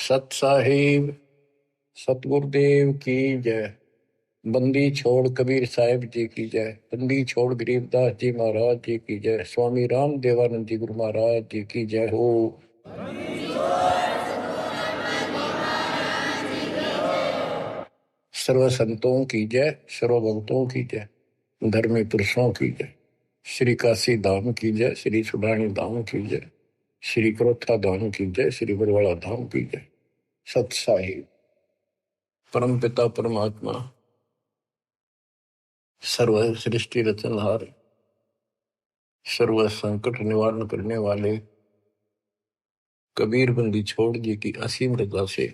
सत साहिब सतगुरुदेव की जय। बंदी छोड़ कबीर साहिब जी की जय। बंदी छोड़ गरीबदास जी महाराज जी की जय। स्वामी राम देवानंद जी गुरु महाराज जी की जय हो। सर्व संतों की जय, सर्व भक्तों की जय, धर्मी पुरुषों की जय। श्री काशी धाम की जय, श्री सुडानी धाम की जय, श्री क्रोथा धाम की जय, श्री बरवाड़ा धाम की जय। सत साहिब परम पिता परमात्मा सर्व सृष्टि रचनहार, सर्व संकट निवारण करने वाले कबीर बंदी छोड़ जी की असीम रजा से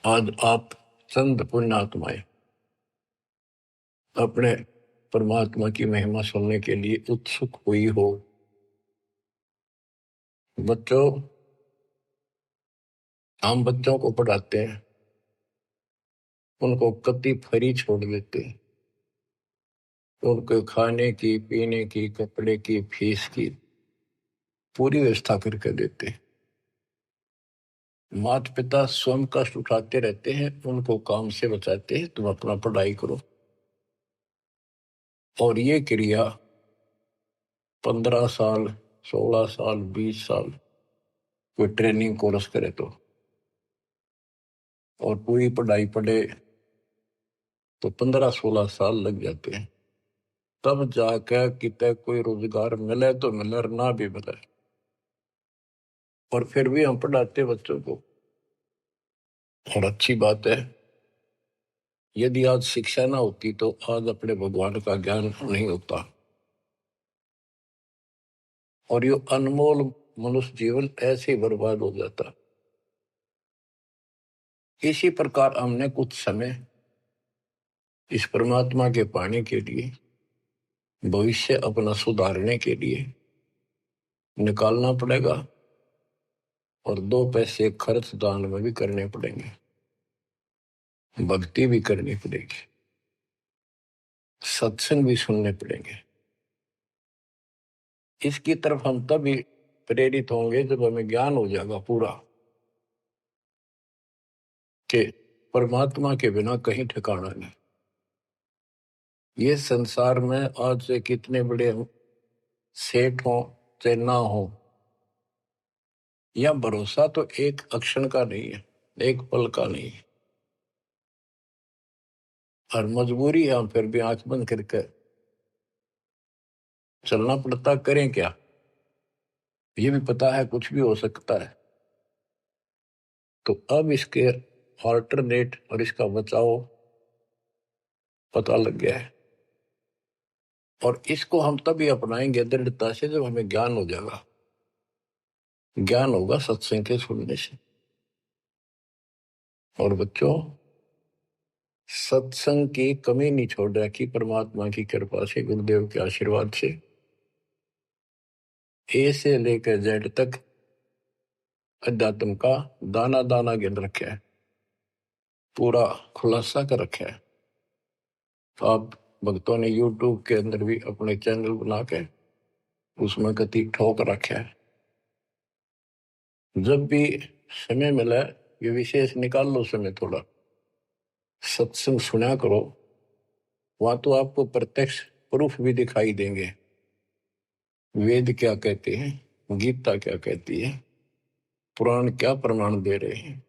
आज आप चंद पुण्यात्माएं अपने परमात्मा की महिमा सुनने के लिए उत्सुक हुई हो। बच्चों, हम बच्चों को पढ़ाते हैं, उनको कति फ्री छोड़ देते हैं, उनको खाने की, पीने की, कपड़े की, फीस की पूरी व्यवस्था करके देते हैं। माता पिता स्वयं कष्ट उठाते रहते हैं, उनको काम से बचाते हैं, तुम अपना पढ़ाई करो। और ये क्रिया 15 साल, 16 साल, 20 साल कोई ट्रेनिंग कोर्स करे तो, और पूरी पढ़ाई पढ़े तो 15-16 साल लग जाते हैं। तब जाकर कितने कोई रोजगार मिले तो मिले और ना भी मिले। और फिर भी हम पढ़ाते बच्चों को। और अच्छी बात है, यदि आज शिक्षा ना होती तो आज अपने भगवान का ज्ञान नहीं होता, और ये अनमोल मनुष्य जीवन ऐसे ही बर्बाद हो जाता। इसी प्रकार हमने कुछ समय इस परमात्मा के पाने के लिए, भविष्य अपना सुधारने के लिए निकालना पड़ेगा, और 2 पैसे खर्च दान में भी करने पड़ेंगे, भक्ति भी करनी पड़ेगी, सत्संग भी सुनने पड़ेंगे। इसकी तरफ हम तभी प्रेरित होंगे जब हमें ज्ञान हो जाएगा पूरा कि परमात्मा के बिना कहीं ठिकाना नहीं। ये संसार में आज से कितने बड़े सेठ हो चाहे ना हो, या भरोसा तो एक अक्षण का नहीं है, एक पल का नहीं है। और मजबूरी है, हम फिर भी आंख बंद करके चलना पड़ता। करें क्या? ये भी पता है कुछ भी हो सकता है। तो अब इसके ऑल्टरनेट और इसका बचाव पता लग गया है, और इसको हम तभी अपनाएंगे दृढ़ता से जब हमें ज्ञान हो जाएगा। ज्ञान होगा सत्संग के सुनने से। और बच्चों, सत्संग की कमी नहीं छोड़ रखी परमात्मा की कृपा से, गुरुदेव के आशीर्वाद से। ए से लेकर जेड तक अध्यात्म का दाना दाना गिन रखा है, पूरा खुलासा कर रखा है। तो आप भक्तों ने यूट्यूब के अंदर भी अपने चैनल बना के उसमें कति ठोक रखा है। जब भी समय मिला, ये विशेष निकाल लो समय थोड़ा, सत्संग सुना करो। वहां तो आपको प्रत्यक्ष प्रूफ भी दिखाई देंगे। वेद क्या कहते हैं, गीता क्या कहती है, पुराण क्या प्रमाण दे रहे हैं,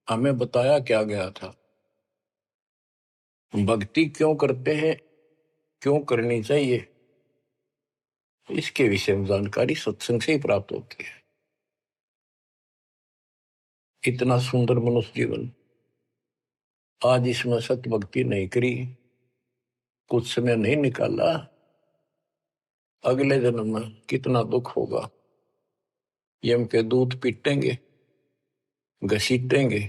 हमें बताया क्या गया था, भक्ति क्यों करते हैं, क्यों करनी चाहिए, इसके विषय में जानकारी सत्संग से ही प्राप्त होती है। इतना सुंदर मनुष्य जीवन, आज इसमें सत्य भक्ति नहीं करी, कुछ समय नहीं निकाला, अगले जन्म में कितना दुख होगा। यम के दूध पीटेंगे, घसीटेंगे,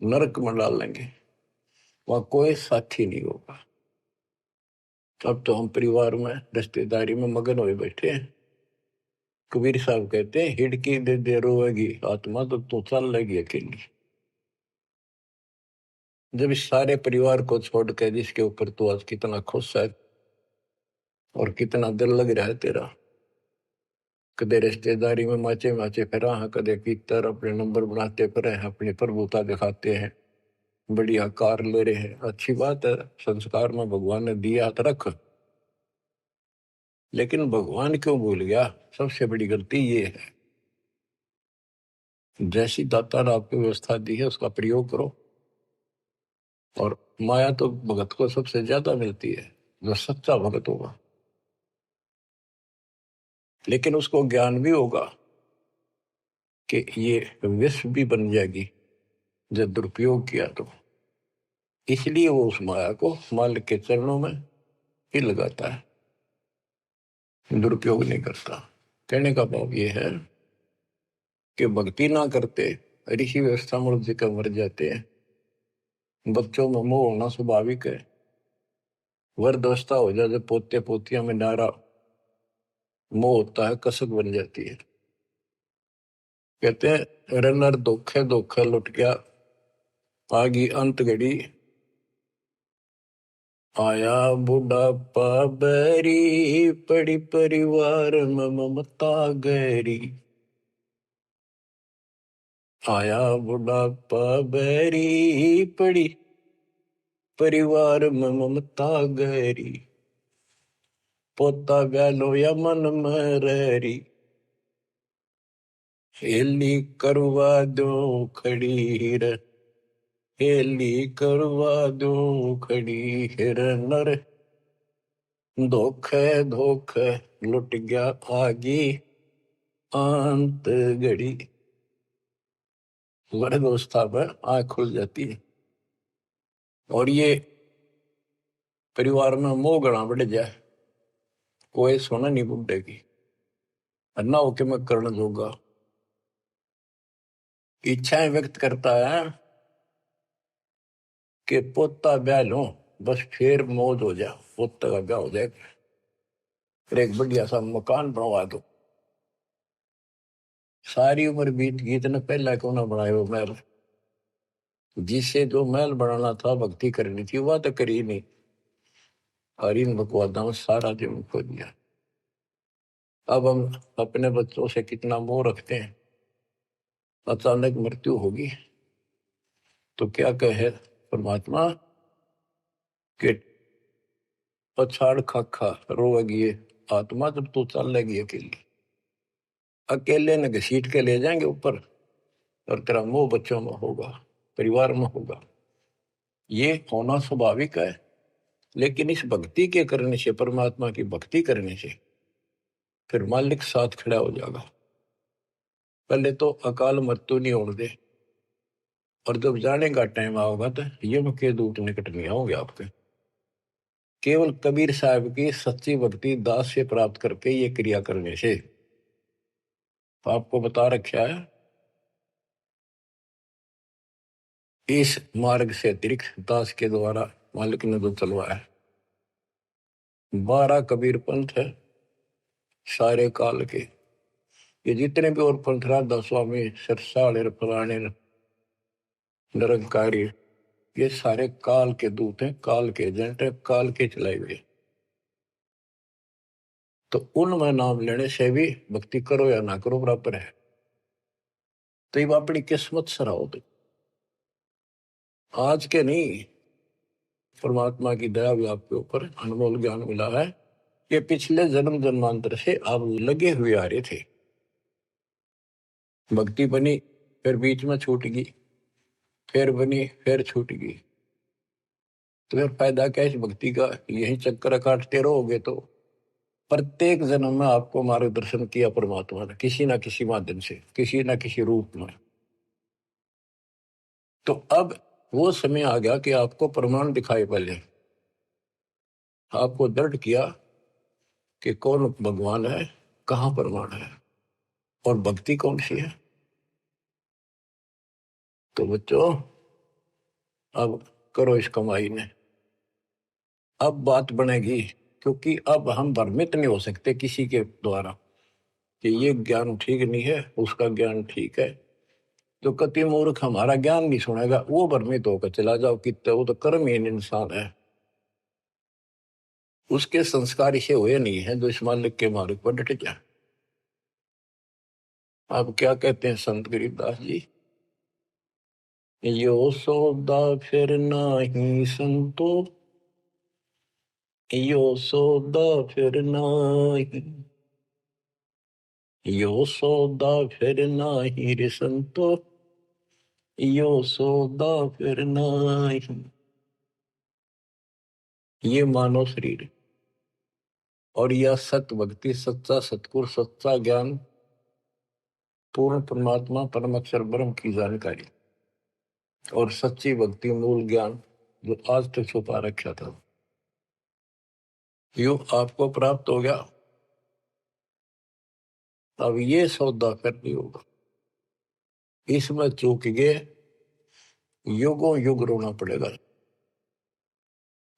नरक में डालेंगे, वहां कोई साथी नहीं होगा। अब तो हम परिवार में, रिश्तेदारी में मगन हुए बैठे हैं। कबीर साहब कहते हैं, हिड़की दे दे रोएगी आत्मा तो तू चल लेगी अकेली। जब इस सारे परिवार को छोड़ के जिसके ऊपर तू आज कितना खुश है और कितना दिल लग रहा है तेरा, कदे रिश्तेदारी में माचे माचे फिरा है, कदे भीतर अपने नंबर बनाते फिरे हैं, अपनी प्रभुता दिखाते हैं, बढ़िया कार ले रहे हैं। अच्छी बात है, संस्कार में भगवान ने दिया तो रख, लेकिन भगवान क्यों भूल गया? सबसे बड़ी गलती ये है, जैसी दाता ने आपको व्यवस्था दी है उसका प्रयोग करो। और माया तो भगत को सबसे ज्यादा मिलती है, जो सच्चा भगत होगा। लेकिन उसको ज्ञान भी होगा कि ये विष भी बन जाएगी जब दुरुपयोग किया तो। इसलिए वो उस माया को मालिक के चरणों में ही लगाता है, दुरुपयोग नहीं करता। कहने का भाव ये है कि भक्ति ना करते ऋषि व्यवस्था मूर्ति का मर जाते हैं। बच्चों में मोह होना स्वाभाविक है। वृद्धावस्था हो जाए, जब पोते पोतियां में नारा मोह होता है, कसक बन जाती है। कहते हैं रनर धोखे धोखे लुट गया, आगी अंत घड़ी, आया बुढ़ापा बैरी, पड़ी परिवार में ममता गहरी। आया बुढ़ापा बैरी, पड़ी परिवार में ममता गहरी, पोता ब्यालो या मन मररी, हेली करवा दो खड़ी रे, हेली करवा दो खड़ी हिर नर, धोखे धोखे लुट गया आगी अंत घड़ी। वृद्धावस्था में आंख खुल जाती है। और ये परिवार में मोह गणा बढ़ जाए, कोई सुना नहीं बुढ़े की, अन्ना होके मैं करना जोगा। इच्छाएं व्यक्त करता है कि पोता ब्याह लो, बस फिर मौज हो जाए, पोता का ब्याह हो जाए, फिर एक बढ़िया सा मकान बनवा दो। सारी उम्र बीत गई, इतने पहला क्यों ना बनाए वो महल? जिससे जो महल बनाना था, भक्ति करनी थी, वह तो करी नहीं। और इन बकवादा में सारा जीवन खो दिया। अब हम अपने बच्चों से कितना मोह रखते हैं। अचानक मृत्यु होगी तो क्या कहे परमात्मा कि पछाड़ खाखा रोएगी ये आत्मा, जब तू चलेगी अकेली। अकेले न घसीट के ले जाएंगे ऊपर, और तेरा मोह बच्चों में होगा, परिवार में होगा। ये होना स्वाभाविक है। लेकिन इस भक्ति के करने से, परमात्मा की भक्ति करने से, फिर मालिक साथ खड़ा हो जाएगा। पहले तो अकाल मृत्यु नहीं होने दे, और जब जाने का टाइम आओगा तो यम के दूत निकट नहीं आओगे आपके। केवल कबीर साहब की सच्ची भक्ति दास से प्राप्त करके ये क्रिया करने से, तो आपको बता रखा है इस मार्ग से अतिरिक्त दास के द्वारा मालिक ने जो चलवाया है। 12 कबीर पंथ है सारे काल के। ये जितने भी और पंथ, राधा स्वामी, सरसाड़, फलाने, निरंकारी, ये सारे काल के दूत हैं, काल के एजेंट है, काल के चलाए हुए। तो उनमें नाम लेने से भी भक्ति करो या ना करो बराबर है। तो ये अपनी किस्मत सराहो। तो आज के नहीं, परमात्मा की दया भी आपके ऊपर अनमोल ज्ञान मिला है कि पिछले जन्म जन्मांतर से आप लगे हुए आ रहे थे। भक्ति बनी, फिर बीच में छूट गई, फिर बनी, फिर छूट गई। तो फिर फायदा क्या इस भक्ति का? यही चक्कर काटते रहोगे तो प्रत्येक जन्म में आपको मार्गदर्शन किया परमात्मा ने, किसी ना किसी माध्यम से, किसी ना किसी रूप में। तो अब वो समय आ गया कि आपको प्रमाण दिखाई। पहले आपको दृढ़ किया कि कौन भगवान है, कहां प्रमाण है, और भक्ति कौन सी है। तो बच्चों, अब करो इस कमाई ने। अब बात बनेगी, क्योंकि अब हम भ्रमित नहीं हो सकते किसी के द्वारा कि ये ज्ञान ठीक नहीं है, उसका ज्ञान ठीक है। जो कति मूर्ख हमारा ज्ञान नहीं सुनेगा, वो भ्रमित होकर चला जाओ कितने, वो तो कर्महीन इंसान है। उसके संस्कार इसे हुए नहीं है जो इस मालिक के मार्ग पर डट जाए। अब क्या कहते हैं संत गरीबदास जी, यो सौदा फिर नाही संतो, यो सौदा फिर नाही, यो सौदा फिर नाही रे संतो, यो सौदा फिर नाही। ये मानव शरीर और यह सत्य भक्ति, सच्चा सतगुरु, सच्चा ज्ञान, पूर्ण परमात्मा परम अक्षर ब्रह्म की जानकारी और सच्ची भक्ति मूल ज्ञान जो आज तक छुपा रखा था, यो आपको प्राप्त हो गया। अब ये सौदा करनी होगा, इसमें चूक गए युगों युग रोना पड़ेगा,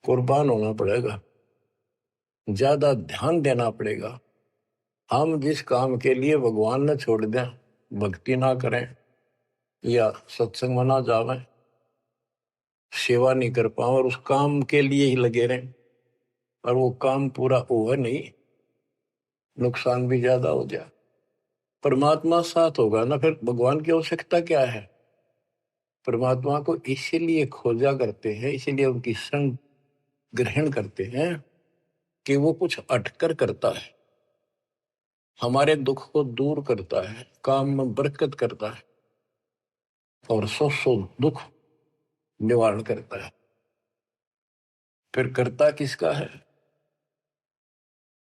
कुर्बान होना पड़ेगा, ज्यादा ध्यान देना पड़ेगा। हम जिस काम के लिए भगवान ने छोड़ दें, भक्ति ना करें या सत्संग में ना जावे, सेवा नहीं कर पाओ और उस काम के लिए ही लगे रहें और वो काम पूरा हुआ नहीं, नुकसान भी ज्यादा हो जाए, परमात्मा साथ होगा ना, फिर भगवान की आवश्यकता क्या है। परमात्मा को इसीलिए खोजा करते हैं, इसीलिए उनकी संग ग्रहण करते हैं कि वो कुछ अटकर करता है, हमारे दुख को दूर करता है, काम में बरकत करता है और सौ दुख निवारण करता है। फिर करता किसका है?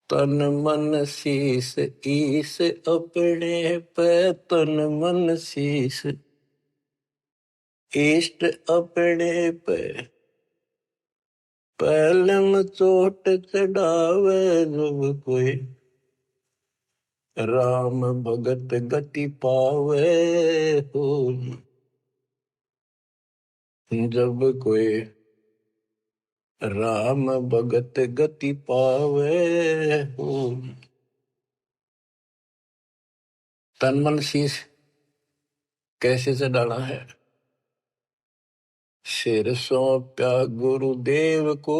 तन मन शीस ईस अपने पे, तन मन शीस इष्ट अपने पे, पहलम चोट चढ़ावे जब कोई, राम भगत गति पावे हो, जब कोई राम भगत गति पावे हो। तन मन शीश कैसे से डाला है? सिर सौंप्या गुरुदेव को,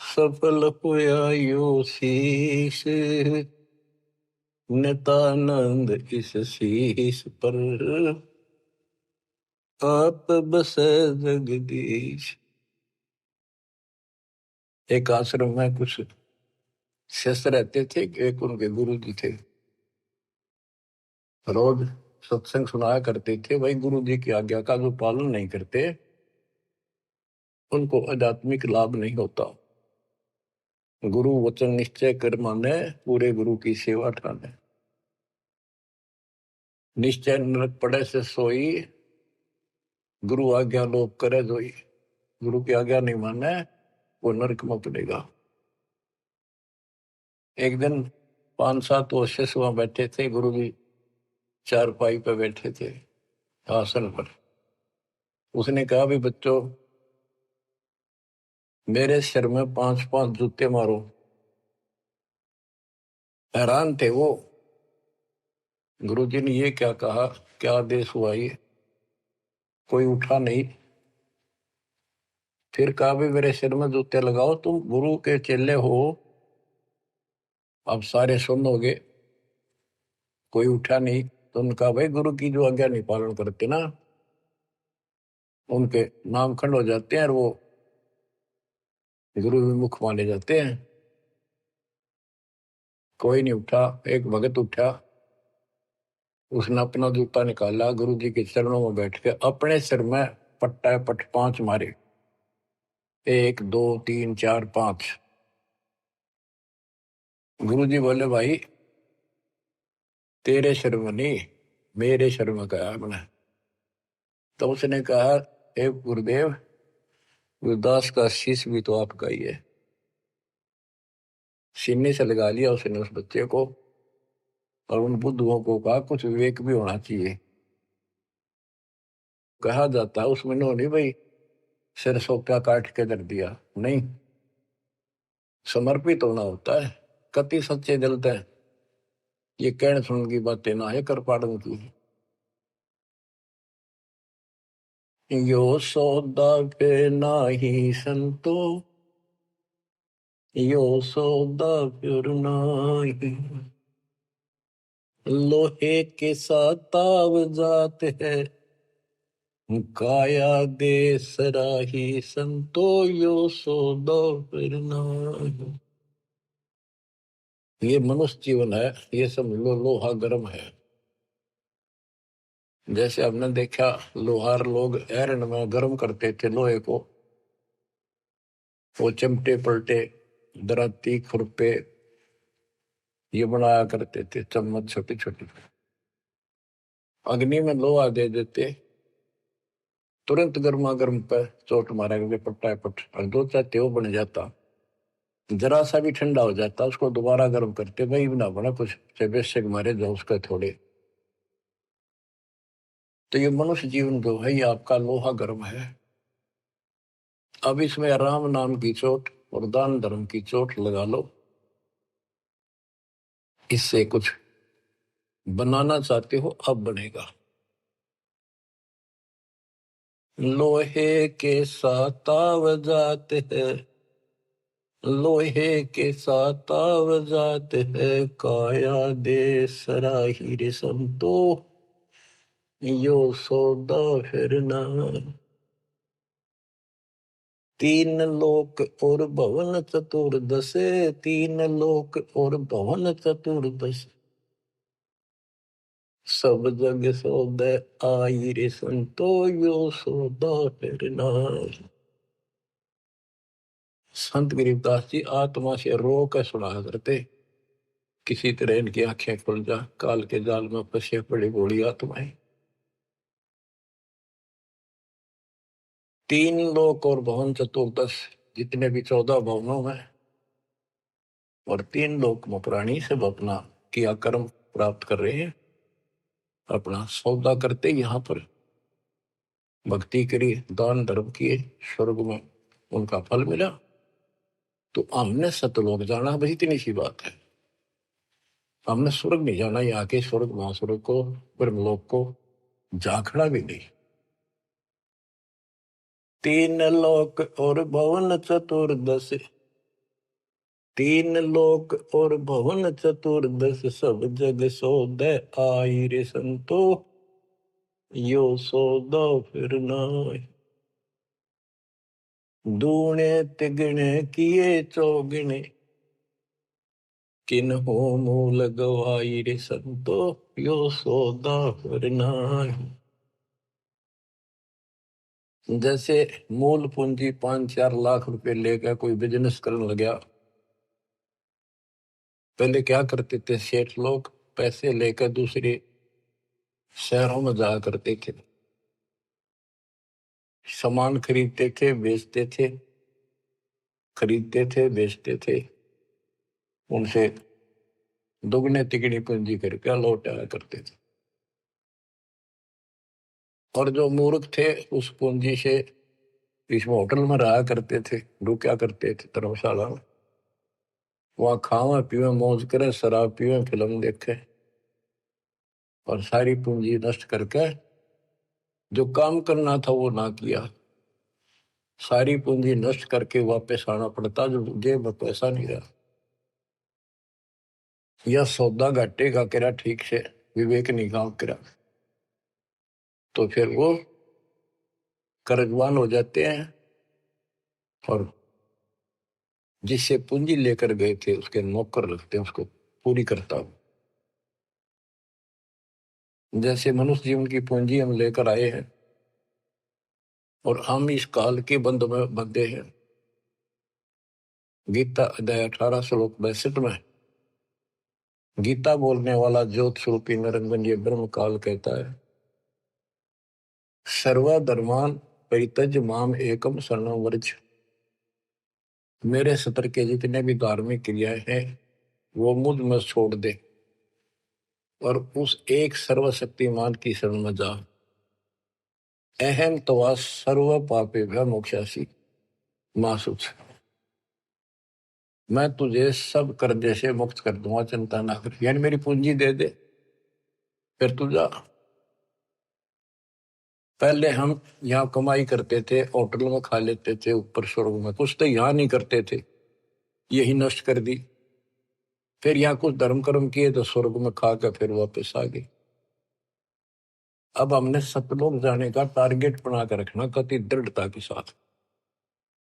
सफल हुआ यो शीश, नितानंद इस शीश पर आप बसे जगदीश। एक आश्रम में कुछ शिष्य रहते थे, एक उनके गुरु जी थे, रोज सत्संग सुनाया करते थे। भाई गुरु जी की आज्ञा का जो पालन नहीं करते उनको आध्यात्मिक लाभ नहीं होता। गुरु वचन निश्चय कर माने, पूरे गुरु की सेवा ठाने, निश्चय नरक पड़े से सोई, गुरु आज्ञा लोग करे जोई। गुरु की आज्ञा नहीं माने वो नरक में पड़ेगा। एक दिन 5-7 वर्ष वहां बैठे थे, गुरु जी चारपाई पे बैठे थे आसन पर। उसने कहा भी बच्चों, मेरे सिर में 5-5 जूते मारो। हैरान थे वो, गुरु जी ने ये क्या कहा, क्या आदेश हुआ ये? कोई उठा नहीं। फिर कहा भी मेरे सिर में जूते लगाओ, तुम गुरु के चेले हो, अब सारे सुनोगे। कोई उठा नहीं। तो उनका भाई गुरु की जो आज्ञा नहीं पालन करते ना, उनके नाम खंड हो जाते हैं और वो गुरु विमुख माने जाते हैं। कोई नहीं उठा। एक भगत उठा, उसने अपना जूता निकाला, गुरु जी के चरणों में बैठ के अपने सिर में पट्टा पट 5 मारे। 1 2 3 4 5। गुरु जी बोले भाई तेरे सिर में नहीं, मेरे सिर में कहा मैंने। तो उसने कहा हे गुरुदेव, गुरुदास का शीश भी तो आपका ही है। सीने से लगा लिया उसने उस बच्चे को और उन बुद्धुओं को कहा कुछ विवेक भी होना चाहिए। कहा जाता है उसमें नहीं भाई सिर सोप्या काट के धर दिया, नहीं, समर्पित होना होता है। कति सच्चे दिल थे, ये कहने सुन की बातें ना है कर पाड़न की। यो सौदा पे नाही संतो, यो सौदा फिर नाही, लोहे के साथ ताव जात है, काया दे सराही संतो यो सौदो फिर नाहि। ये मनुष्य जीवन है, ये सब लोहा गर्म है। जैसे हमने देखा लोहार लोग एरन में गर्म करते थे लोहे को, वो चिमटे पलटे दराती खुरपे ये बनाया करते थे, चम्मच छोटी छोटी। अग्नि में लोहा दे देते, तुरंत गर्मा गर्म पे चोट मारेंगे पट्टा पट, और दो चाहते वो बन जाता। जरा सा भी ठंडा हो जाता उसको दोबारा गर्म करते, वही ना बना कुछ बेशक मारे जो उसके थोड़े। तो ये मनुष्य जीवन जो है ये आपका लोहा गर्म है। अब इसमें राम नाम की चोट और दान धर्म की चोट लगा लो, इससे कुछ बनाना चाहते हो अब बनेगा। लोहे के साथ ताव जाते हैं, लोहे के साथ ताव जाते हैं, काया दे सराही रे संतो यो सौदा फिर ना। तीन लोक और भवन चतुर्दश, तीन लोक और भवन चतुर्दश, सब जग सौदे आई रे संतो यो सौदा फिर नाहि। संत गरीबदास जी आत्मा से रो कर सुना करते, किसी तरह इनकी आंखें खुल जा, काल के जाल में फंसे पड़ी बूढ़ी आत्माएं। तीन लोक और भवन चतुर्दश, जितने भी 14 भवनों में और तीन लोक में प्राणी सब अपना किया कर्म प्राप्त कर रहे हैं, अपना सौदा करते यहाँ पर भक्ति करी, दान धर्म किए, स्वर्ग में उनका फल मिला। तो हमने सतलोक जाना, बस इतनी सी बात है। हमने स्वर्ग नहीं जाना, यहाँ के स्वर्ग महास्वर्ग को ब्रह्मलोक को झांकना भी नहीं। तीन लोक और भवन चतुर्दश, तीन लोक और भवन चतुर्दश, सब जग सौदे आई रे संतो यो सौदा फिर नाहि। दूने तिगने किए चौगने, किन्हो मूल गवाई रे संतो यो सौदा फिर नाहि। जैसे मूल पूंजी 5-4 लाख रुपए लेकर कोई बिजनेस करने लगा, पहले क्या करते थे सेठ लोग, पैसे लेकर दूसरे शहरों में जाया करते थे, सामान खरीदते थे बेचते थे, खरीदते थे बेचते थे, उनसे दुगने तिगनी पूंजी करके लौट आया करते थे। और जो मूर्ख थे उस पूंजी से इसमें होटल में रहा करते थे, रुका करते थे धर्मशाला में, वहां खावा पीवे मौज करे, शराब पीवे, फिल्म देखे, और सारी पूंजी नष्ट करके जो काम करना था वो ना किया, सारी पूंजी नष्ट करके वापस आना पड़ता, जो जेब में पैसा नहीं रहा। यह सौदा घाटे का करा ठीक से, विवेक नहीं काम करा, तो फिर वो कर्जवान हो जाते हैं, और जिससे पूंजी लेकर गए थे उसके नौकर रखते हैं, उसको पूरी करता हूं। जैसे मनुष्य जीवन की पूंजी हम लेकर आए हैं, और हम इस काल के बंध में बंधे हैं। गीता अध्याय 18 श्लोक 62 में गीता बोलने वाला ज्योत स्वरूपी निरंजन ये ब्रह्म काल कहता है, सर्वधर्मान परित्यज माम एकम शरणं व्रज। मेरे सत्र के जितने भी धार्मिक क्रियाएं हैं वो मुझ में छोड़ दे, और उस एक सर्वशक्तिमान की शरण में जा। अहम तवा सर्व पापे भय मोक्षासी मासुच। मैं तुझे सब कर्जे से मुक्त कर दूंगा, चिंता ना कर। यानी मेरी पूंजी दे दे, फिर तू जा। पहले हम यहाँ कमाई करते थे, होटल में खा लेते थे, ऊपर स्वर्ग में कुछ तो यहाँ नहीं करते थे, यही नष्ट कर दी। फिर यहाँ कुछ धर्म कर्म किए तो स्वर्ग में खा के फिर वापस आ गई। अब हमने सतलोक जाने का टारगेट बना कर रखना कति दृढ़ता के साथ।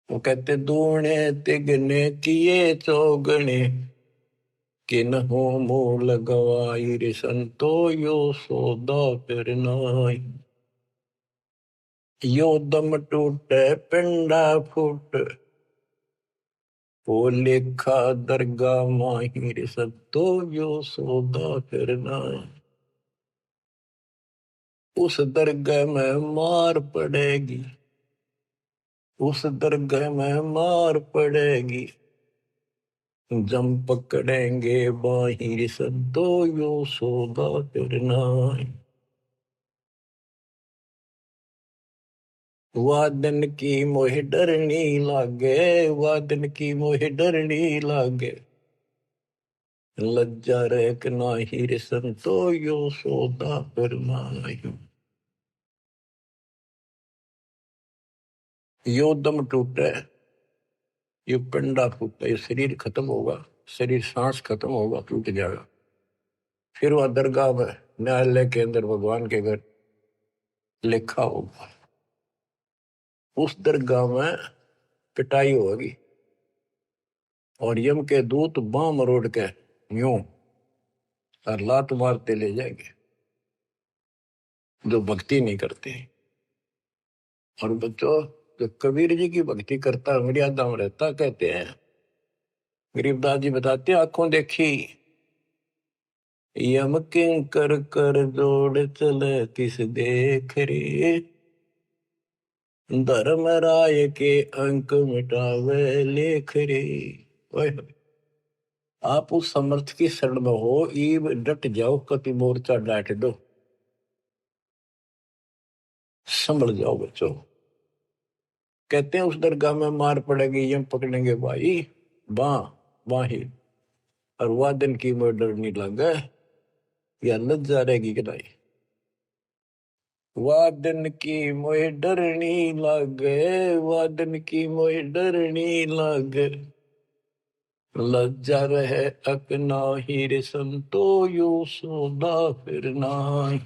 वो कहते दूने तिगने किए चौगने किन हो मूल गवाई रे संतो यो सौदा फिर नाई। यो दम टूटे पिंडा फूट वो लेखा दरगाह माहिर सत्तो यो सौदा फिर नाई। उस दरगाह में मार पड़ेगी, उस दरगाह में मार पड़ेगी, जम पकड़ेंगे बाहिर सद्दो यो सौदा फिर नाई। वादन की मोह डरनी लागे, वादन की मोह डरनी लागे, लज्जा रेक नाही रे संतो यो सौदा फिर नाई। यो दम टूटे, ये पिंडा फूटा, ये शरीर खत्म होगा, शरीर सांस खत्म होगा, टूट जाएगा। फिर वह दरगाह में न्यायालय के अंदर भगवान के घर लिखा होगा। उस दरगाह में पिटाई होगी और यम के दूत बां मरोड़ के यूं और लात मारते ले जाएंगे जो भक्ति नहीं करते। और बच्चों, जो कबीर जी की भक्ति करता है मर्यादा में रहता, कहते हैं गरीबदास जी बताते हैं, आंखों देखी यम किंकर कर जोड़ चले किस देख रे, धर्म राय के अंक मिटावे लेख रे। आप उस समर्थ की शरण में हो, ईब डट जाओ, कति मोर्चा डांट दो, संभल जाओ बच्चों। कहते हैं उस दरगाह में मार पड़ेगी, यम पकड़ेंगे भाई बां बाही, और वादन की मोह डरनी लगे, या लज्जा रहेगी कि नहीं। वादन की मोह डरनी लगे, वादन की मोह डरनी लगे, लज्जा रहे अक नाही रे संतो यो सौदा फिर नाही।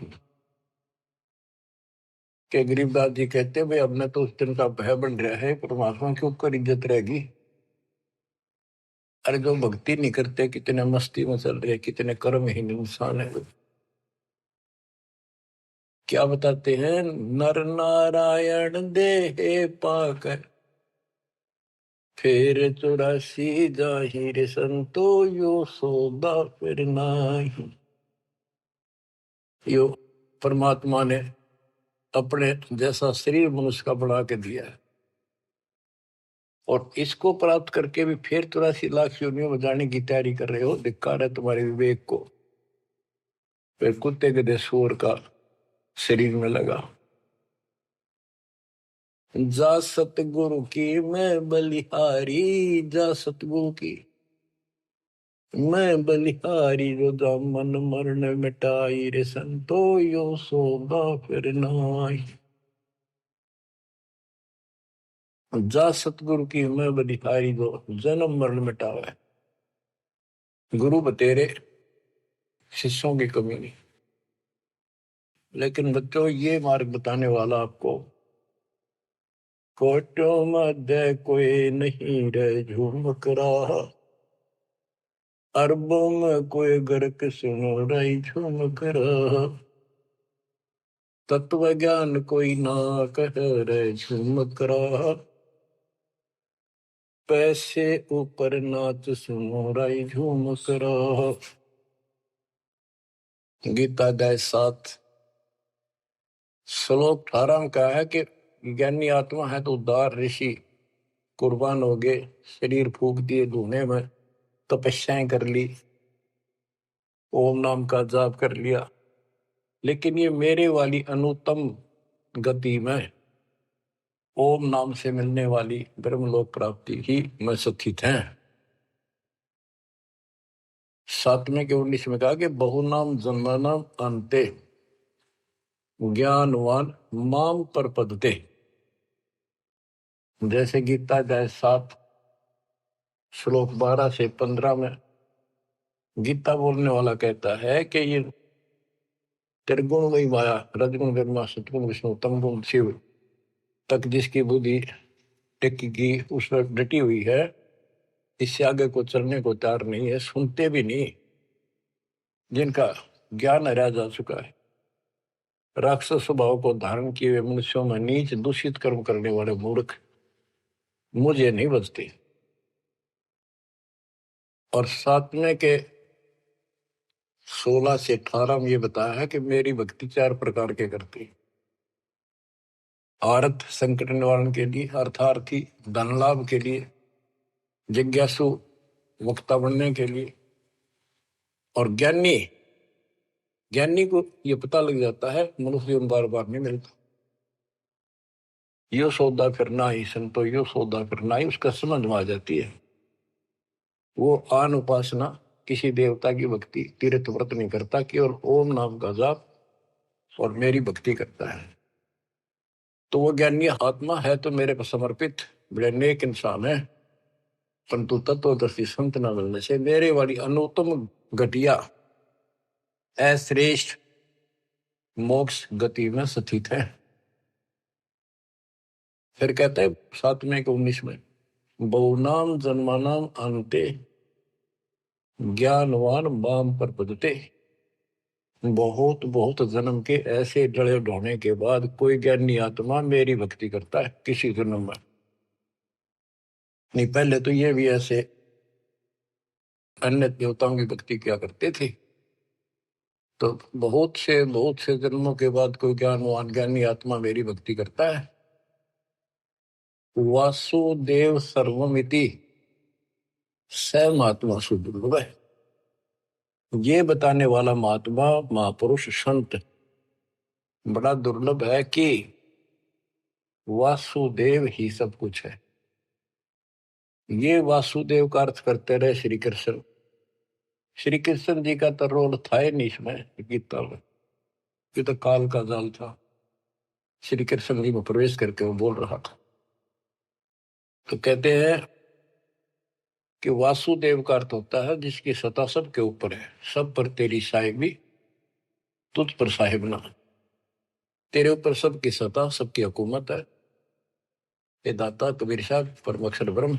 के गरीबदास जी कहते भाई अब तो उस दिन का भय बन रहा है, परमात्मा के ऊपर इज्जत रहेगी। अरे जो भक्ति नहीं करते कितने मस्ती में चल रहे, कितने कर्महीन इंसान है। क्या बताते हैं, नर नारायण देह पाकर फिर 84 जाहिर संतो यो सौदा फिर नाही। यो परमात्मा ने अपने जैसा शरीर मनुष्य का बना के दिया है, और इसको प्राप्त करके भी फिर 84 लाख योनियों में जाने की तैयारी कर रहे हो। धिक्कार है तुम्हारे विवेक को। फिर कुत्ते गधे सूअर का शरीर में लगा। जा सतगुरु की मैं बलिहारी, जा सतगुरु की मैं बलिहारी, जो दामन मरण मिटाई रे संतो यो सौदा फिर नाई। जा सतगुरु की मैं बलिहारी, जो जन्म मरण मिटावे। गुरु बतेरे, शिष्यों की कमी नहीं। लेकिन बच्चों, ये मार्ग बताने वाला आपको, कोटों मध्य कोई नहीं रे झुमक रहा, अरबों में कोई गर्क सुनो रही झुमक रहा, तत्व ज्ञान कोई ना कह रे झुमक रहा, पैसे ऊपर नाच सुनो रही झुमक रहा। गीता अध्याय 7 श्लोक 18 में कहा है कि ज्ञानी आत्मा है तो उदार ऋषि कुर्बान हो गए, शरीर फूक दिए धुएं में, तपस्याएं कर ली, ओम नाम का जाप कर लिया, लेकिन ये मेरे वाली अनुत्तम गति में ओम नाम से मिलने वाली ब्रह्मलोक प्राप्ति ही में सुखित हैं। 7वें के 19 में कहा कि बहुनाम जन्मनाम अंते ज्ञानवान माम पर पदते। जैसे गीता अध्याय 7 श्लोक 12 से 15 में गीता बोलने वाला कहता है कि ये त्रिगुण वही माया, रजगुण ब्रह्मा, सतगुण विष्णु, तमगुण शिव तक जिसकी बुद्धि टिकी की उस पर डटी हुई है, इससे आगे को चलने को तैयार नहीं है, सुनते भी नहीं। जिनका ज्ञान हरा जा चुका है, राक्षस स्वभाव को धारण किए हुए मनुष्यों में नीच दूषित कर्म करने वाले मूर्ख मुझे नहीं बचते। और सातवें के 16 से 18 में ये बताया है कि मेरी भक्ति 4 प्रकार के करती। अर्थ संकट निवारण के लिए, अर्थार्थी धन लाभ के लिए, जिज्ञासु वक्ता बनने के लिए, और ज्ञानी ज्ञानी को ये पता लग जाता है मनुष्य जीवन बार बार नहीं मिलता। यो सौदा करना ही संतो, यो सौदा करना ही उसका समझ में आ जाती है। वो आन उपासना, किसी देवता की भक्ति, तीर्थ व्रत नहीं करता, केवल ओम नाम का जाप और मेरी भक्ति करता है। तो वो ज्ञानी आत्मा है तो मेरे को समर्पित बड़े नेक इंसान है, परंतु तत्वदर्शी संत न मिलने से मेरे वाली अनुत्तम घटिया अश्रेष्ठ मोक्ष गति में स्थित है। फिर कहते हैं 7वें के 19 में, बहुनाम जन्मानाम अंते ज्ञानवान माम पर पदते। बहुत बहुत जन्म के ऐसे जड़े ढोने के बाद कोई ज्ञानी आत्मा मेरी भक्ति करता है किसी जन्म में। नहीं, पहले तो ये भी ऐसे अन्य देवताओं की भक्ति किया करते थे। तो बहुत से जन्मों के बाद कोई ज्ञानवान ज्ञानी आत्मा मेरी भक्ति करता है। वासुदेव सर्वमिति स महात्मा सुदुर्लभ है। ये बताने वाला महात्मा महापुरुष संत बड़ा दुर्लभ है कि वासुदेव ही सब कुछ है। ये वासुदेव का अर्थ करते रहे श्री कृष्ण। श्री कृष्ण जी का तो रोल था ही नहीं इसमें गीता में, ये तो काल का जाल था। श्री कृष्ण जी में प्रवेश करके वो बोल रहा था। तो कहते हैं कि वासुदेव का अर्थ होता है जिसकी सत्ता सबके ऊपर है, सब पर तेरी साहिबी, तुझ पर साहिब ना। तेरे ऊपर सबकी सत्ता, सबकी हुकूमत है। ये दाता कबीर साहब परम अक्षर ब्रह्म,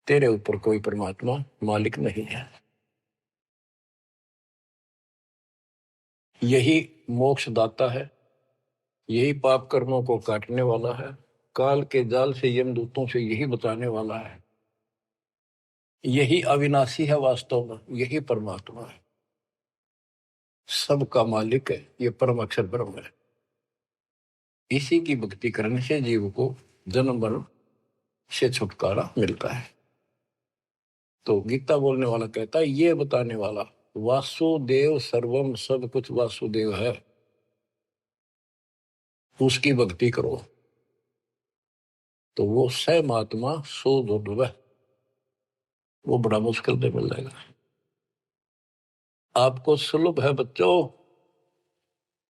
तेरे ऊपर कोई परमात्मा मालिक नहीं है। यही मोक्ष दाता है, यही पाप कर्मों को काटने वाला है, काल के जाल से यमदूतों से यही बचाने वाला है। यही अविनाशी है, वास्तव में यही परमात्मा है, सबका मालिक है, ये परम अक्षर ब्रह्म है। इसी की भक्ति करने से जीव को जन्म मरण से छुटकारा मिलता है। तो गीता बोलने वाला कहता है, ये बताने वाला वासुदेव सर्वम, सब कुछ वासुदेव है, उसकी भक्ति करो तो वो स महात्मा सो दुर्लभ, वो बड़ा मुश्किल से मिल जाएगा। आपको सुलभ है बच्चों,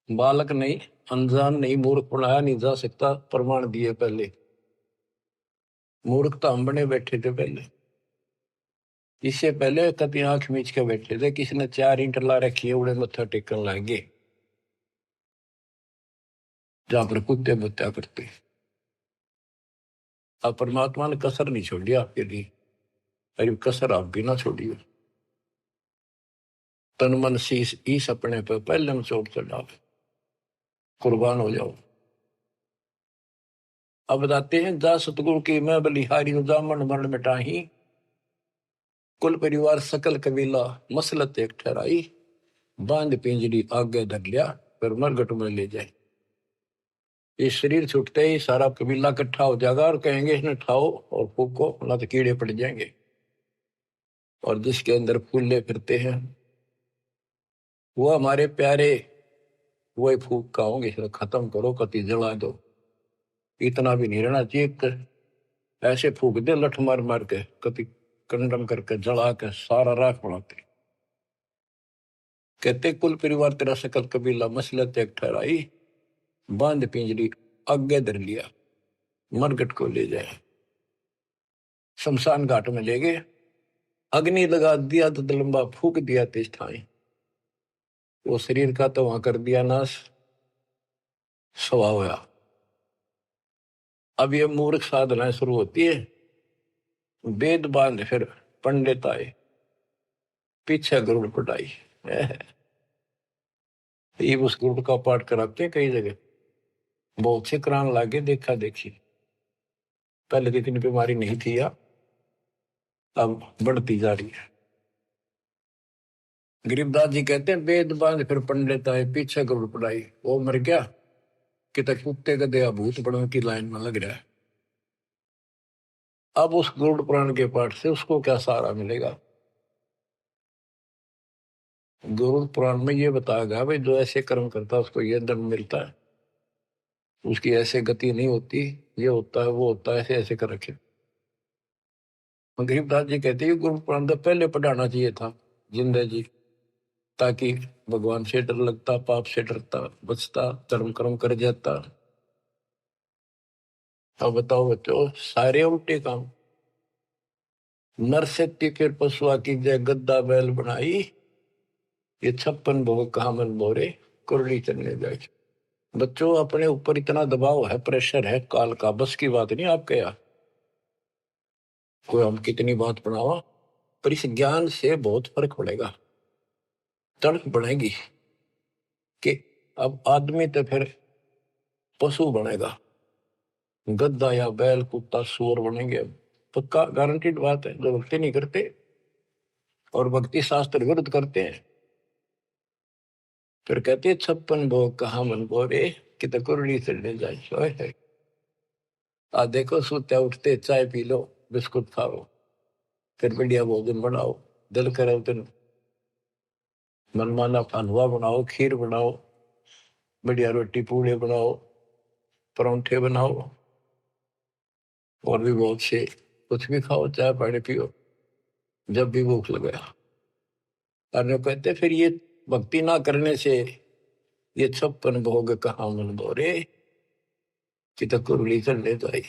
बालक नहीं, अनजान नहीं, मूर्ख पढ़ाया नहीं जा सकता, प्रमाण दिए पहले। मूर्ख तो हम बने बैठे थे पहले, इससे पहले कभी आंख मीच के बैठे थे, किसी ने 4 ईंट ला रखी है, उड़े मत्था टेकन लागे जहां पर कुत्ते बत्या करते। अब परमात्मा ने कसर नहीं छोड़ी आपके लिए, अरे कसर आप भी ना छोड़िए। तन मन शीश ईस अपने पे पहले में चोट चढ़ाओ, कुर्बान हो जाओ। अब बताते हैं, जा सतगुरु की मैं बलिहारी जामन मरण मिटाही, कुल परिवार सकल कबीला मसलत एक ठहराई, बांध पिंजरी आगे धर लिया, फिर मरगट में ले जाए। ये शरीर छूटते ही सारा कबीला इकट्ठा हो जाएगा और कहेंगे इन्हें ठाओ और फूको, ना तो कीड़े पड़ जाएंगे। और जिसके अंदर फूले फिरते हैं वो हमारे प्यारे, वही फूक का होंगे, इसे खत्म करो, कति जला दो। इतना भी नहीं रहना चाहिए, ऐसे फूक दे लठ मार मार के, कति कंडम करके जला के सारा राख बनाते। कहते कुल परिवार तेरा सकल कबीला मसलत एक ठहराई, बांध पिंजरी आगे धर लिया, मरगट को ले जाए, शमशान घाट में ले गए। अग्नि लगा दिया तो लंबा फूक दिया तेज ठाई, वो शरीर का तो वहां कर दिया नाश, सवा होया। अब ये मूर्ख साधना शुरू होती है, वेद बांध फिर पंडित आए, पीछे गुरुड़ पटाई। ये उस गुरुड़ का पाठ कराते हैं कई जगह, बहुत से करान लागे देखा देखी। पहले तो इतनी बीमारी नहीं थी या अब बढ़ती जा रही है। गरीबदास जी कहते हैं वेद बांध फिर पंडित आए, पीछे गुरुड़ पटाई। वो मर गया कि तक कुत्ते गधे भूत बड़ों की लाइन में लग रहा है। अब उस गरुड़ पुराण के पाठ से उसको क्या सहारा मिलेगा? गरुड़ पुराण में ये बताया गया भाई जो ऐसे कर्म करता है उसको ये दंड मिलता है, उसकी ऐसे गति नहीं होती, ये होता है वो होता है, ऐसे ऐसे कर रखे। गरीबदास जी कहते हैं गुरु पुराण तो पहले पढ़ाना चाहिए था जिंदा जी, ताकि भगवान से डर लगता, पाप से डरता, बचता, धर्म कर्म कर जाता। अब बताओ बच्चों, सारे उल्टे काम। नर से के पशुआ की जय गद्दा बैल बनाई, ये 56 भोग कहा मन बोरे, कुरली चलने जाए। बच्चों अपने ऊपर इतना दबाव है, प्रेशर है काल का, बस की बात नहीं आपके यहाँ। कोई हम कितनी बात बनावा, पर इस ज्ञान से बहुत फर्क पड़ेगा, तड़क बढ़ेगी कि अब आदमी तो फिर पशु बनेगा, गद्दा या बैल कुत्ता सूअर बनेंगे। पक्का गारंटीड बात है। जो भक्ति नहीं करते और भक्ति शास्त्र विरुद्ध करते हैं, फिर कहते हैं 56 भोग कहा मन बोरे, कि कुरली चढ़ने जाए। आ देखो सोते उठते चाय पी लो, बिस्कुट खाओ, फिर बढ़िया भोजन बनाओ, दिल करे तो मनमाना हलवा बनाओ, खीर बनाओ, बढ़िया रोटी पूड़े बनाओ, परोंठे बनाओ, और भी बहुत से कुछ भी खाओ, चाय पानी पियो जब भी भूख लगे। और कहते फिर ये भक्ति ना करने से ये 56 भोग कहाँ मन बोरे, कि कुरली चढ़ने जाए।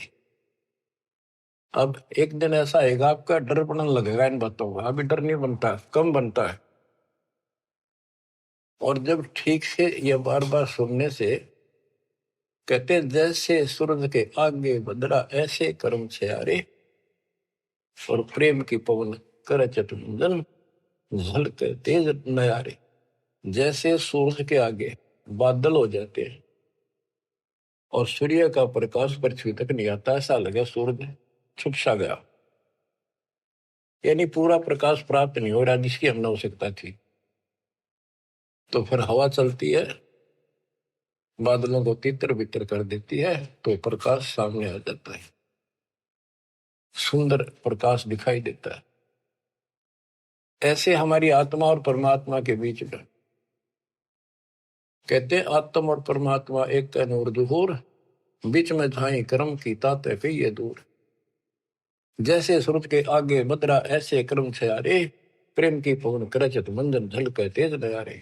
अब एक दिन ऐसा आएगा आपका डर पड़ने लगेगा इन बातों का, अभी डर नहीं बनता, कम बनता है। और जब ठीक से ये बार बार सुनने से, कहते हैं जैसे सूरज के आगे बदरा ऐसे कर्म छे यारे, और प्रेम की पवन कर चतुंजन झलके तेज नयारे। जैसे सूरज के आगे बादल हो जाते हैं और सूर्य का प्रकाश पृथ्वी तक नहीं आता, ऐसा लगे सूरज छुप सा गया, यानी पूरा प्रकाश प्राप्त नहीं हो रहा जिसकी हमने आवश्यकता थी। तो फिर हवा चलती है, बादलों को तितर बितर कर देती है, तो प्रकाश सामने आ जाता है, सुंदर प्रकाश दिखाई देता है। ऐसे हमारी आत्मा और परमात्मा के बीच में, कहते आत्मा और परमात्मा एक का नूर दुहूर, बीच में झाई कर्म की ताते पे ये दूर। जैसे सूरज के आगे बदरा ऐसे कर्म छयारे, प्रेम की पवन करचत मंजन झलके तेज नयारे।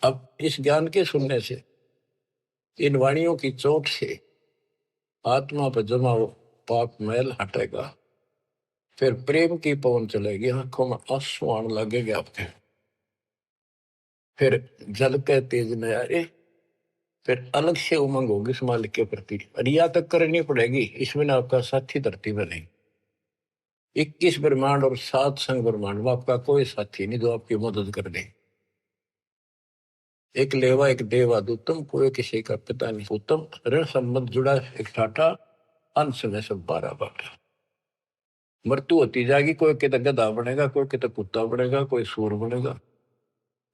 अब इस ज्ञान के सुनने से, इन वाणियों की चोट से आत्मा पर जमा हो पाप मैल हटेगा, फिर प्रेम की पवन चलेगी, आंखों में आंसू आने लगेगा आपके, फिर जल के तेज नयारे, फिर अलग से उमंग होगी इस मालिक के प्रति। रिया तक करनी पड़ेगी, इसमें ना आपका साथी धरती में नहीं। 21 ब्रह्मांड और 7 संग ब्रह्मांड में आपका कोई साथी नहीं जो आपकी मदद कर दे। एक लेवा एक देवा दूतम, कोई किसी का पिता नहीं पूतम, ऋण संबंध जुड़ा एक ठाठा, अंश में सब 12 बाटा। मृत्यु होती जाएगी, कोई कहता गधा बनेगा, कोई कहता कुत्ता बनेगा, कोई सूर बनेगा,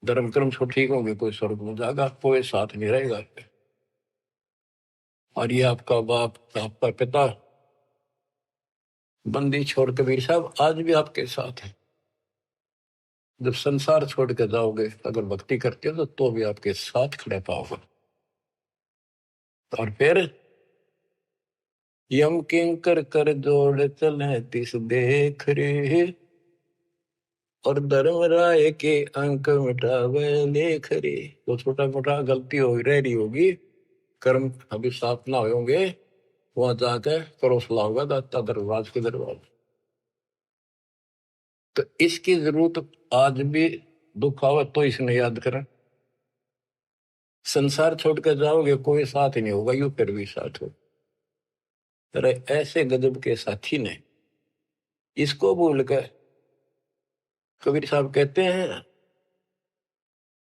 धर्म कर्म सब ठीक होंगे, कोई स्वर्ग में जाएगा, कोई साथ नहीं रहेगा। और ये आपका बाप, आपका पिता, बंदी छोड़ कबीर साहब आज भी आपके साथ है। जब संसार छोड़ के जाओगे, अगर भक्ति करते हो तो भी आपके साथ खड़े पाओगे। और फिर यम किंकर कर जोड़ चले तिस देख रे, और धर्म राय के अंक मिटावे लेख रे। तो छोटा मोटा गलती हो रह रही होगी, कर्म अभी साफ ना होंगे, वहां जाके करो सलाह होगा दाता दरबार के दरबार। तो इसकी जरूरत आज भी दुख आवे तो इसने याद करें। संसार छोड़कर जाओगे कोई साथ ही नहीं होगा, यू फिर भी साथ हो। तेरे ऐसे गजब के साथी ने इसको भूल कर, कबीर साहब कहते हैं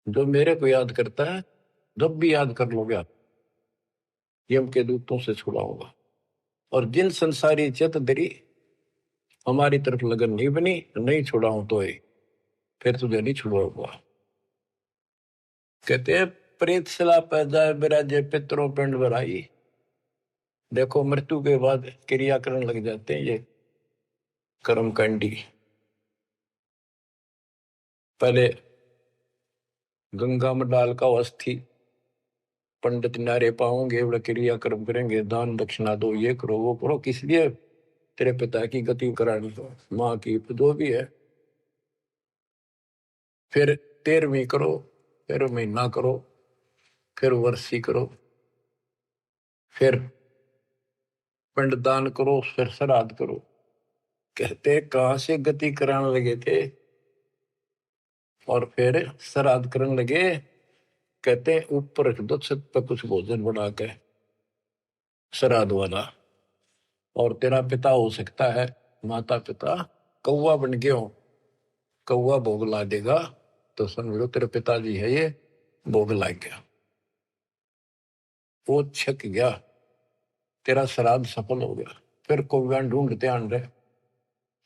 जो मेरे को याद करता है जब भी याद कर लोगे आप, यम के दूतों से छुड़ाऊंगा। और जिन संसारी चित दरी हमारी तरफ लगन नहीं बनी, नहीं छुड़ाऊं तो फिर तुझे नहीं छुड़ाऊंगा। कहते हैं प्रेत सला पैदा बिराजे पितरों पिंड भराई। देखो मृत्यु के बाद क्रिया करने लग जाते हैं ये कर्मकांडी। पहले गंगा में डाल का अस्थि पंडित नारे पाओगे, बड़ा क्रिया कर्म करेंगे, दान दक्षिणा दो, ये करो वो करो, किस लिए? तेरे पिता की गति करानी हो, माँ की जो भी है। फिर 13वीं करो, फिर महीना करो, फिर वर्षी करो, फिर पिंडदान करो, फिर श्राद्ध करो। कहते कहां से गति कराने लगे थे और फिर श्राद्ध करने लगे। कहते ऊपर रख दो छत पर कुछ भोजन बना के श्राद्ध वाला, और तेरा पिता हो सकता है माता पिता कौवा बन गए हो, कौवा भोग ला देगा तो समझ लो तेरे पिताजी है ये, भोग ला गया, वो छक गया, तेरा श्राद्ध सफल हो गया। फिर कौवा ढूंढते आन रहे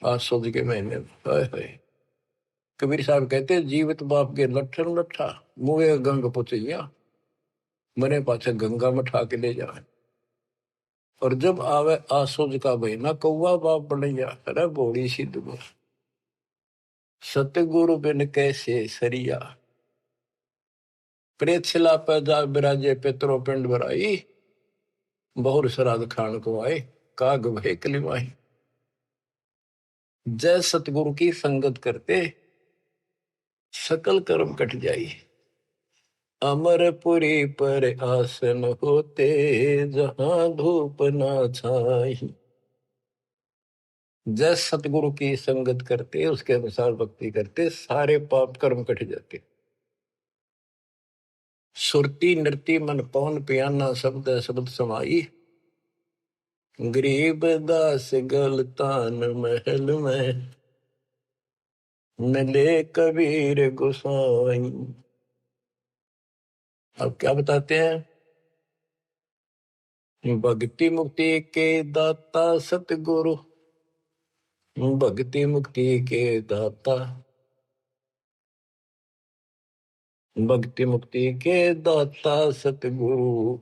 आज सोच के महीने में। हाय हाय। कबीर साहब कहते जीवित बाप के लट्ठन लट्ठा मुए गंग पुचैया, मरे पाछे गंगा में ठा के ले जाए। और जब आवे आसोज का महीना कौवा बाप बनैया। अरे बोली सिद्ध को सतगुरु बिन कैसे सरिया, प्रेत शिला पर जा बिराजे पितरों पिंड भराई, बहुर श्राद्ध खान को आए काग भय कलिमाई। जय सतगुरु की संगत करते सकल कर्म कट जाई, अमरपुरी पर आसन होते जहां धूप ना छाई। जय सतगुरु की संगत करते उसके अनुसार भक्ति करते सारे पाप कर्म कट जाते। सुरती नृति मन पवन पियाना शब्द शब्द समाई, गरीब दास गलतान महल में मिले कबीर गोसाई। अब क्या बताते हैं? भक्ति मुक्ति के दाता सतगुरु, भक्ति मुक्ति के दाता, भक्ति मुक्ति के दाता सतगुरु,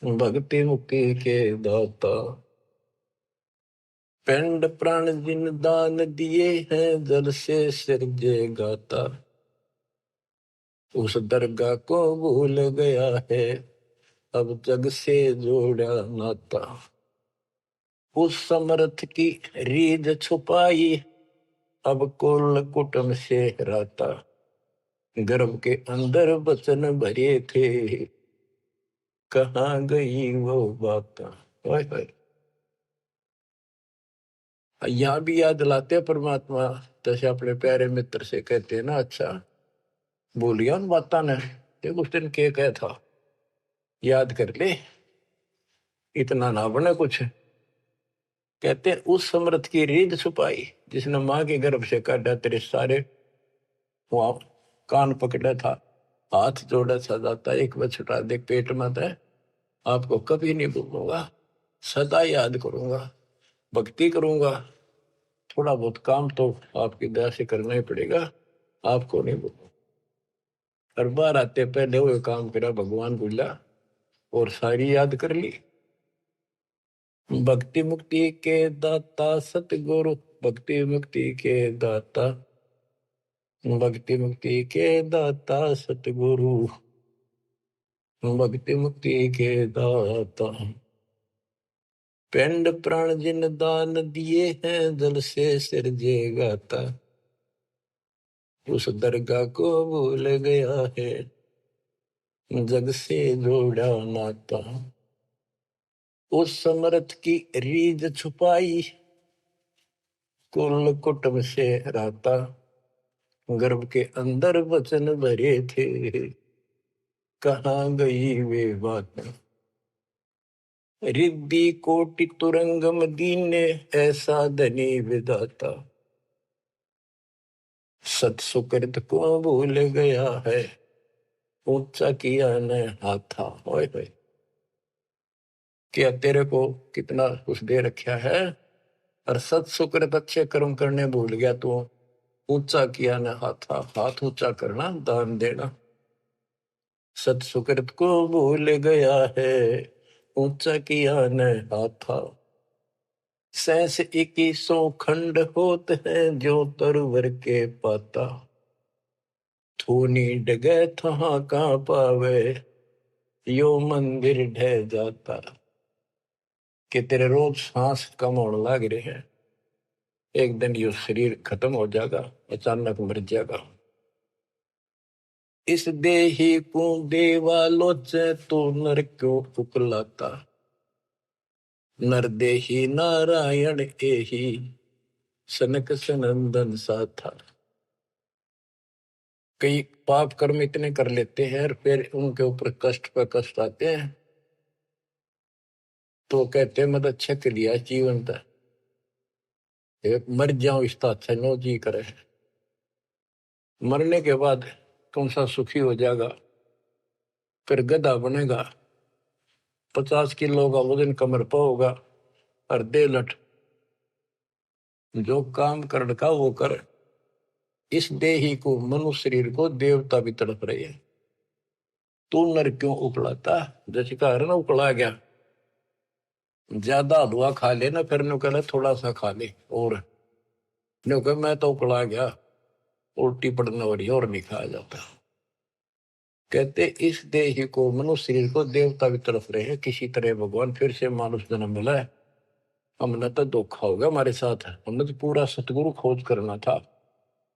भक्ति मुक्ति के दाता। पिंड प्राण जिन दान दिए हैं जल से सिरजे गाता, उस दरगाह को भूल गया है अब जग से जोड़ा नाता। उस समर्थ की रीझ छुपाई अब कुल कुटुंब से राता, गर्भ के अंदर बचन भरे थे कहाँ गई वो बात। यहाँ भी याद दिलाते परमात्मा, जैसे अपने प्यारे मित्र से कहते हैं ना, अच्छा बोलिया उन बात ने, देख उस दिन क्या कहा था, याद कर ले, इतना ना बने कुछ। कहते हैं उस समर्थ की रीझ छुपाई जिसने माँ के गर्भ से काटा, तेरे सारे वहां कान पकड़ा था, हाथ जोड़ा सा जाता, एक बार छुटा दे पेट में था, आपको कभी नहीं भूलूंगा, सदा याद करूंगा, भक्ति करूंगा, थोड़ा बहुत काम तो आपकी दया से करना ही पड़ेगा, आपको नहीं भूलूंगा। हर बार आते पहले वो काम करा भगवान बोला और सारी याद कर ली। भक्ति मुक्ति के दाता सतगुरु, भक्ति मुक्ति के दाता, भक्ति मुक्ति के दाता सतगुरु, भक्ति मुक्ति के दाता। पिंड प्राण जिन दान दिए हैं जल से सिरजे गाता, उस दरगाह को भूल गया है जग से जोड़ा नाता। उस समर्थ की रीझ छुपाई कुल कुटुंब से रहता, गर्भ के अंदर वचन भरे थे, कहाँ गई वे बातें। रिद्धि कोटि तुरंगम दीने, ऐसा धनी विधाता, सत सुकृत को भूल गया है, ऊंचा किया न हाथा। ओए होए, क्या तेरे को कितना कुछ दे रखा है, और सत सुकृत अच्छे कर्म करने भूल गया तू। ऊंचा किया न हाथा, हाथ ऊंचा करना, दान देना। सत सुकृत को भूल गया है, ऊंचा किया न हाथा। सहस 2100 खंड होत है, जो तरवर के पाता। थूनी डगे थहा का पावे, यो मंदिर ढह जाता। कि तेरे रोज सांस कम होने लग रहे हैं, एक दिन यो शरीर खत्म हो जाएगा, अचानक मर जाएगा। इस देही को देवालोचे, तो नर क्यों उकलाता। नर देही नारायण एही, सनक सनंदन सा था। कई पाप कर्म इतने कर लेते हैं और फिर उनके ऊपर कष्ट पर कष्ट आते हैं, तो कहते हैं मत अच्छा कर लिया जीवन था, मर जाओ इसका अच्छा नो जी करे। मरने के बाद कौन सा सुखी हो जाएगा, फिर गधा बनेगा, 50 किलो का वजन कमर पर होगा, और दे लट जो काम कर का वो कर। इस देही को, मनुष्य शरीर को देवता भी तड़प रहे हैं, तू नर क्यों उकलाता। जैसे कहा ना उकला गया, ज्यादा हलवा खा लेना, फिर नो कहना थोड़ा सा खा ले, और नो कह मैं तो उकला गया, उल्टी पड़ने वाली और नहीं खाया जाता। कहते इस देह को, मनुष्य शरीर को देवता भी तरफ रहे हैं, किसी तरह भगवान फिर से मानुष जन्म मिला है। हमने तो धोखा होगा हमारे साथ, हमने तो पूरा सतगुरु खोज करना था,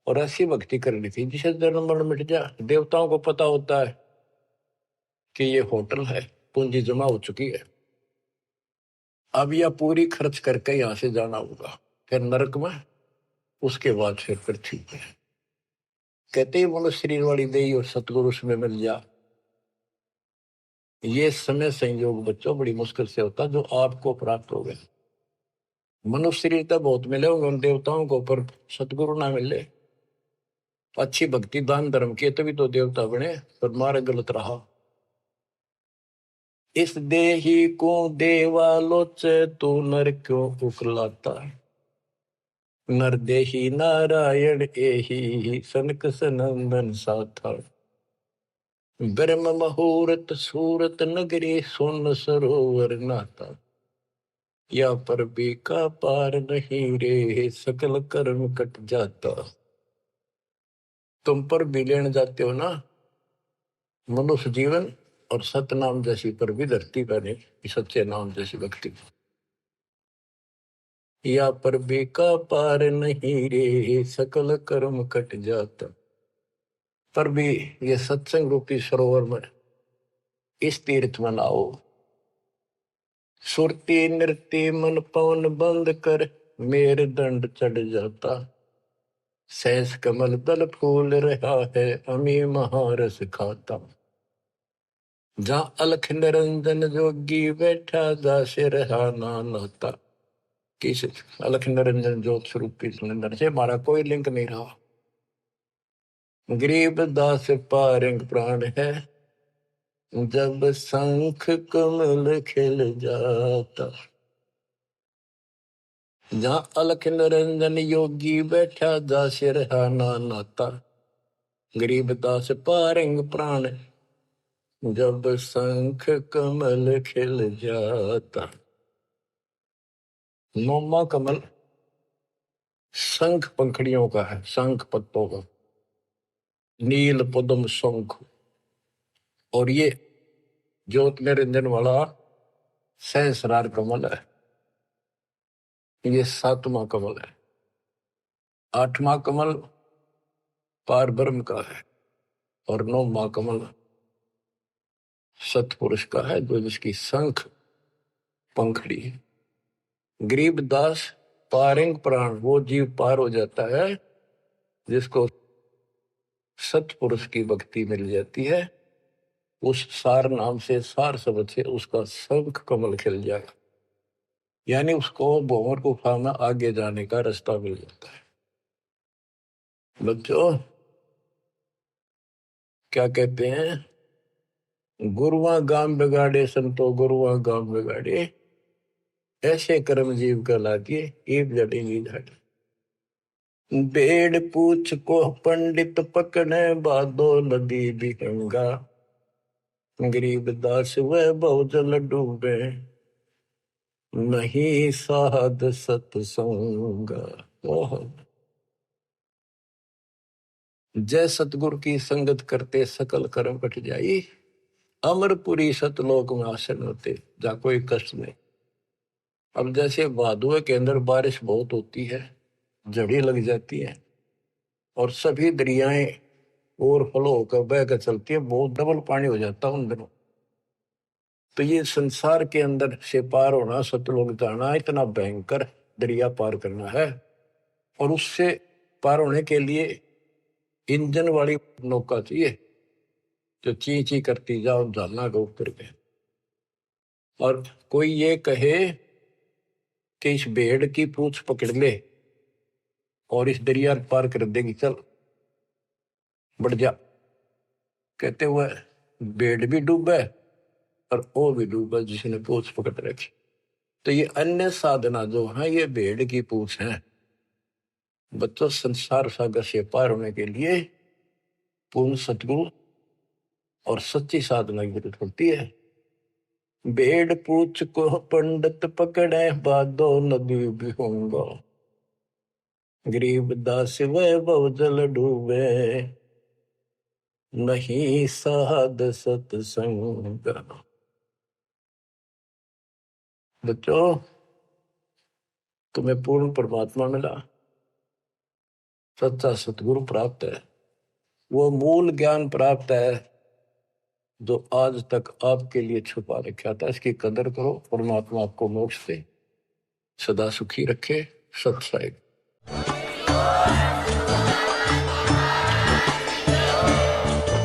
और ऐसी भक्ति करनी थी जिसे जन्म मरण मिट जाए। देवताओं को पता होता है कि ये होटल है, पूंजी जमा हो चुकी है, अब यह पूरी खर्च करके यहां से जाना होगा, फिर नरक में, उसके बाद फिर पृथ्वी पे। कहते ही मनुष्य शरीर वाली देही और सतगुरु में मिल जा। ये समय संयोग बच्चों बड़ी मुश्किल से होता जो आपको प्राप्त हो गए। मनुष्य शरीर तो बहुत मिले होंगे उन देवताओं को, पर सतगुरु ना मिले, अच्छी भक्ति दान धर्म किए तभी तो देवता बने, पर मार्ग गलत रहा। इस देही को देवालोचे, तो नर क्यों उकलाता। नर देही नारायण एही, सनक सनंदन साथा। ब्रह्म मुहूर्त सूरत नगरी, सुन सरोवर नाता। या पर भी का पार नहीं रे, सकल कर्म कट जाता। तुम पर भी लेने जाते हो ना मनुष्य जीवन, और सतनाम जैसी पर भी धरती बने, सच्चे नाम जैसी भक्ति। या पर भी का पार नहीं रे, सकल कर्म कट जाता। पर भी ये सत्संग रूपी सरोवर में, इस तीर्थ में नाओ। सुरती नृत्य मन पवन बंद कर, मेरे दंड चढ़ जाता। सहस कमल दल फूल रहा है, अमी महारस खाता। जहाँ अलख निरंजन जोगी बैठा, दास रहा नाता। किस अलख निरंजन ज्योत स्वरूप निरंजन से हमारा कोई लिंक नहीं रहा। गरीब दास पारंग प्राण है, जब शंख कमल खिल जाता। जहाँ अलख निरंजन योगी बैठा, दास रहा नाता। गरीब दास पारंग प्राण, जब शंख कमल खिल जाता। नौमा कमल शंख पंखड़ियों का है, शंख पत्तों का, नील पद्म शंख। और ये ज्योत निरंजन वाला सहस्रार कमल है, ये 7वां कमल है। 8वां कमल पार ब्रह्म का है, और 9वां कमल सतपुरुष का है, जो जिसकी शंख पंखड़ी है। गरीब दास पारंग प्राण वो जीव पार हो जाता है जिसको सतपुरुष की भक्ति मिल जाती है। उस सार नाम से, सार शब्द से उसका शंख कमल खिल जाएगा, यानी उसको भंवर गुफा में आगे जाने का रास्ता मिल जाता है। बच्चों क्या कहते हैं, गुरुआ गाम बिगाड़े संतो गुरुआ गाम बिगाड़े, ऐसे कर्म जीव का लागे एक जड़ेगी झाड़ी। बेड़ पूछ को पंडित पकड़े बादो नदी बिहंगा, गरीब दास वह बहुजल डूबे नहीं साध सत्संग। जय सतगुरु की संगत करते सकल कर्म कट जाई, अमरपुरी सतलोक में आसन होते जा कोई कष्ट नहीं। अब जैसे भादुए के अंदर बारिश बहुत होती है, जड़ी लग जाती है और सभी दरियाएं ओवरफ्लो होकर बह कर चलती है, बहुत डबल पानी हो जाता है उन दिनों। तो ये संसार के अंदर से पार होना, सतलोक जाना, इतना भयंकर दरिया पार करना है। और उससे पार होने के लिए इंजन वाली नौका चाहिए जो ची ची करती जाओ झालना को उतर के। और कोई ये कहे कि इस भेड़ की पूंछ पकड़ ले और इस दरिया पार कर देगी, चल बढ़ जा, कहते हुए भेड़ भी डूबे और वो भी डूबा जिसने पूंछ पकड़ रखी। तो ये अन्य साधना जो है ये भेड़ की पूंछ है। बच्चों संसार सागर से पार होने के लिए पूर्ण सतगुरु और सच्ची साधना की जरूरत होती है। भेड़ पूछ को पंडित पकड़े बादो नदी भी होंगे, गरीब दास वह बहुजल डूबे नहीं साध सत्संग। बच्चों तुम्हें पूर्ण परमात्मा मिला, सच्चा सतगुरु प्राप्त है, वो मूल ज्ञान प्राप्त है जो आज तक आपके लिए छुपा रखा था। इसकी कदर करो, परमात्मा आपको मोक्ष दे, सदा सुखी रखे। सत साहिब।